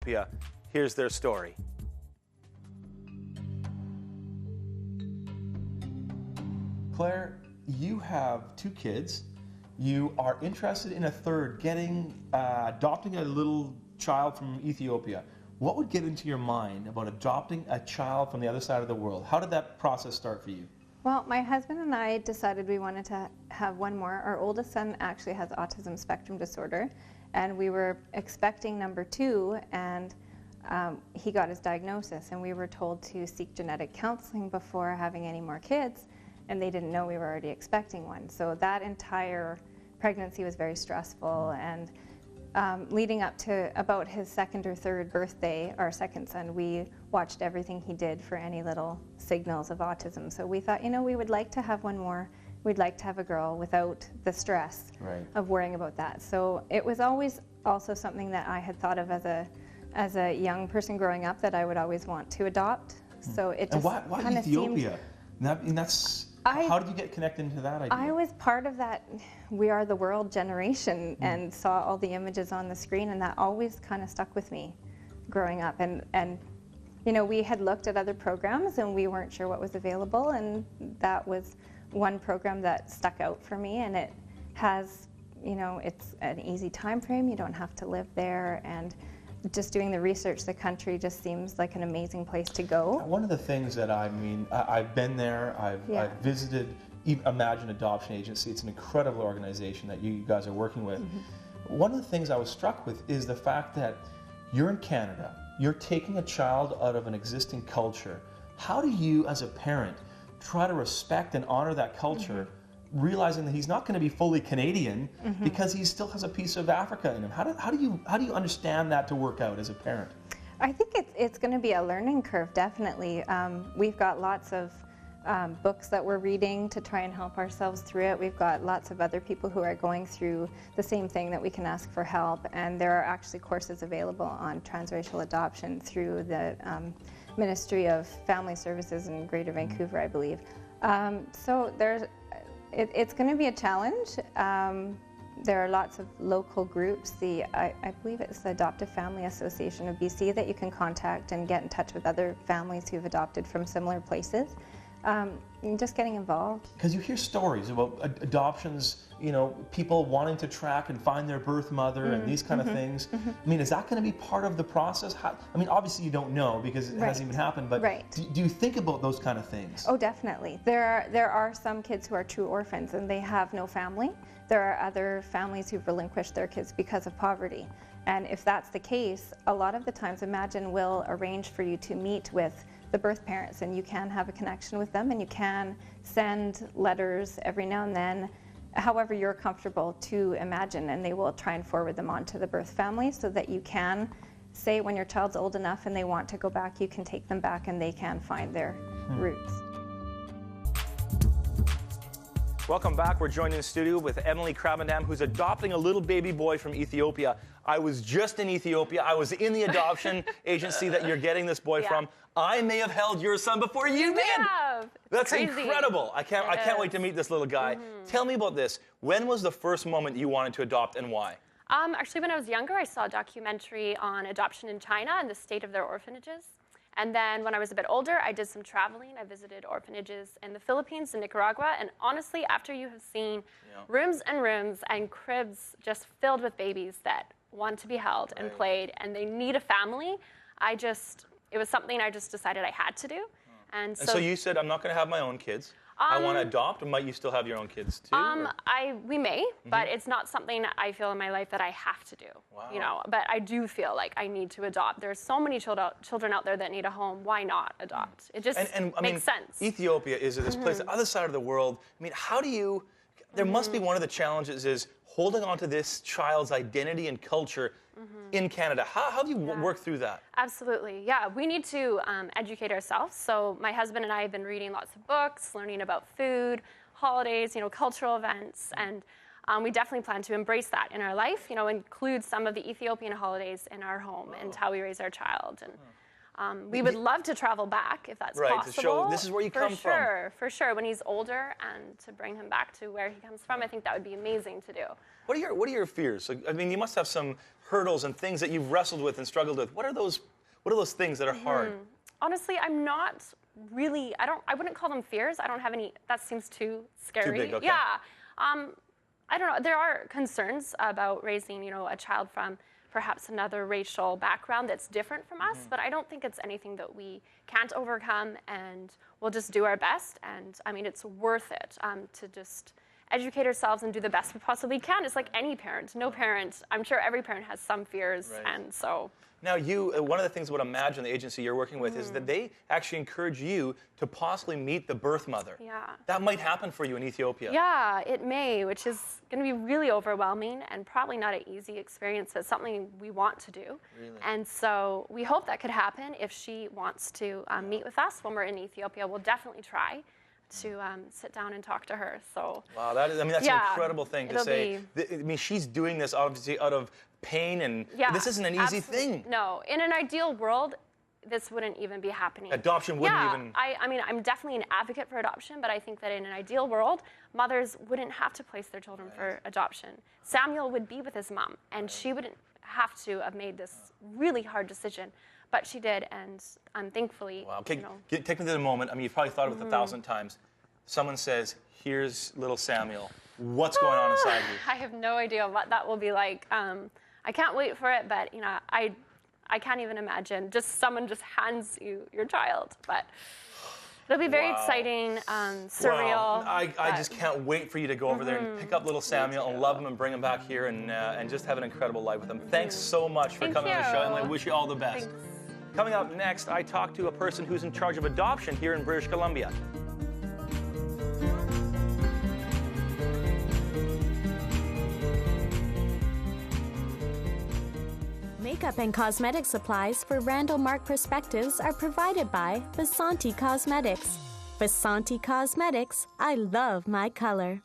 Ethiopia. Here's their story. Claire, you have 2 kids. You are interested in a third, adopting a little child from Ethiopia. What would get into your mind about adopting a child from the other side of the world? How did that process start for you? Well, my husband and I decided we wanted to have one more. Our oldest son actually has autism spectrum disorder, and we were expecting number 2, and he got his diagnosis, and we were told to seek genetic counseling before having any more kids, and they didn't know we were already expecting one. So that entire pregnancy was very stressful, and leading up to about his 2nd or 3rd birthday, our second son, we watched everything he did for any little signals of autism. So we thought, you know, we would like to have one more. We'd like to have a girl without the stress of worrying about that. So it was always also something that I had thought of as a young person growing up, that I would always want to adopt. So it just why Ethiopia? How did you get connected into that idea? I was part of that We Are the World generation and saw all the images on the screen, and that always kind of stuck with me growing up. And you know, we had looked at other programs and we weren't sure what was available, and that was one program that stuck out for me. And it has, you know, it's an easy time frame. You don't have to live there, and just doing the research, the country just seems like an amazing place to go. One of the things that I've been there, I've visited Imagine Adoption Agency. It's an incredible organization that you guys are working with. One of the things I was struck with is the fact that you're in Canada, you're taking a child out of an existing culture. How do you, as a parent, try to respect and honor that culture, realizing that he's not going to be fully Canadian because he still has a piece of Africa in him? How do you understand that to work out as a parent? I think it's going to be a learning curve, definitely. We've got lots of books that we're reading to try and help ourselves through it. We've got lots of other people who are going through the same thing that we can ask for help, and there are actually courses available on transracial adoption through the Ministry of Family Services in Greater Vancouver, I believe. So it's going to be a challenge. There are lots of local groups. I believe it's the Adoptive Family Association of BC that you can contact and get in touch with other families who've adopted from similar places. Just getting involved. Because you hear stories about adoptions, you know, people wanting to track and find their birth mother and these kind of things. I mean, is that going to be part of the process? I mean, obviously you don't know because it hasn't even happened, but do you think about those kind of things? Oh, definitely. There are some kids who are true orphans and they have no family. There are other families who've relinquished their kids because of poverty. And if that's the case, a lot of the times Imagine will arrange for you to meet with the birth parents, and you can have a connection with them, and you can send letters every now and then, however you're comfortable, to Imagine, and they will try and forward them on to the birth family so that you can say when your child's old enough and they want to go back, you can take them back and they can find their roots. Welcome back. We're joined in the studio with Emily Krabendam, who's adopting a little baby boy from Ethiopia. I was just in Ethiopia. I was in the adoption agency that you're getting this boy from. I may have held your son before you did. That's crazy. Incredible. I can't wait to meet this little guy. Tell me about this. When was the first moment you wanted to adopt, and why? Actually, when I was younger, I saw a documentary on adoption in China and the state of their orphanages. And then when I was a bit older, I did some traveling. I visited orphanages in the Philippines and Nicaragua. And honestly, after you have seen rooms and rooms and cribs just filled with babies that want to be held and played, and they need a family, it was something I just decided I had to do. And so you said, I'm not going to have my own kids. I want to adopt, or might you still have your own kids too? We may, but it's not something I feel in my life that I have to do. Wow. You know, but I do feel like I need to adopt. There's so many children out there that need a home. Why not adopt? It just makes sense. Ethiopia is this place, the other side of the world. I mean, how do you? There must be one of the challenges is holding on to this child's identity and culture in Canada. How do you work through that? Absolutely, yeah. We need to educate ourselves. So my husband and I have been reading lots of books, learning about food, holidays, you know, cultural events, and we definitely plan to embrace that in our life. You know, include some of the Ethiopian holidays in our home and how we raise our child. We would love to travel back if that's right, possible. to show this is where you come from. For sure, when he's older, and to bring him back to where he comes from, I think that would be amazing to do. What are your fears? I mean, you must have some hurdles and things that you've wrestled with and struggled with. What are those things that are hard? Honestly, I'm not really, I wouldn't call them fears. I don't have any, that seems too scary. Too big, okay. Yeah. I don't know, there are concerns about raising, you know, a child from perhaps another racial background that's different from us, but I don't think it's anything that we can't overcome, and we'll just do our best. And I mean, it's worth it to just educate ourselves and do the best we possibly can. It's like any parent. No parent, I'm sure every parent has some fears, and so. Now, one of the things about Imagine, the agency you're working with, is that they actually encourage you to possibly meet the birth mother. Yeah. That might happen for you in Ethiopia. Yeah, it may, which is going to be really overwhelming and probably not an easy experience. It's something we want to do. Really? And so we hope that could happen if she wants to meet with us when we're in Ethiopia. We'll definitely try to sit down and talk to her. So. Wow, that's an incredible thing to say. I mean, she's doing this obviously out of pain, and this isn't an easy thing. No, in an ideal world, this wouldn't even be happening. Adoption wouldn't even. I mean, I'm definitely an advocate for adoption, but I think that in an ideal world, mothers wouldn't have to place their children for adoption. Samuel would be with his mom, and she wouldn't have to have made this really hard decision. But she did, and thankfully, wow. Okay, you know. Take me to the moment. I mean, you've probably thought of it 1,000 times. Someone says, "Here's little Samuel." What's going on inside you? I have no idea what that will be like. I can't wait for it, but you know, I can't even imagine. Just someone just hands you your child, but it'll be very exciting, surreal. Wow. I just can't wait for you to go over there and pick up little Samuel and love him and bring him back here and just have an incredible life with him. Thanks so much for coming on the show, and I wish you all the best. Thanks. Coming up next, I talk to a person who's in charge of adoption here in British Columbia. Makeup and cosmetic supplies for Randall Mark Perspectives are provided by Vasanti Cosmetics. Vasanti Cosmetics, I love my color.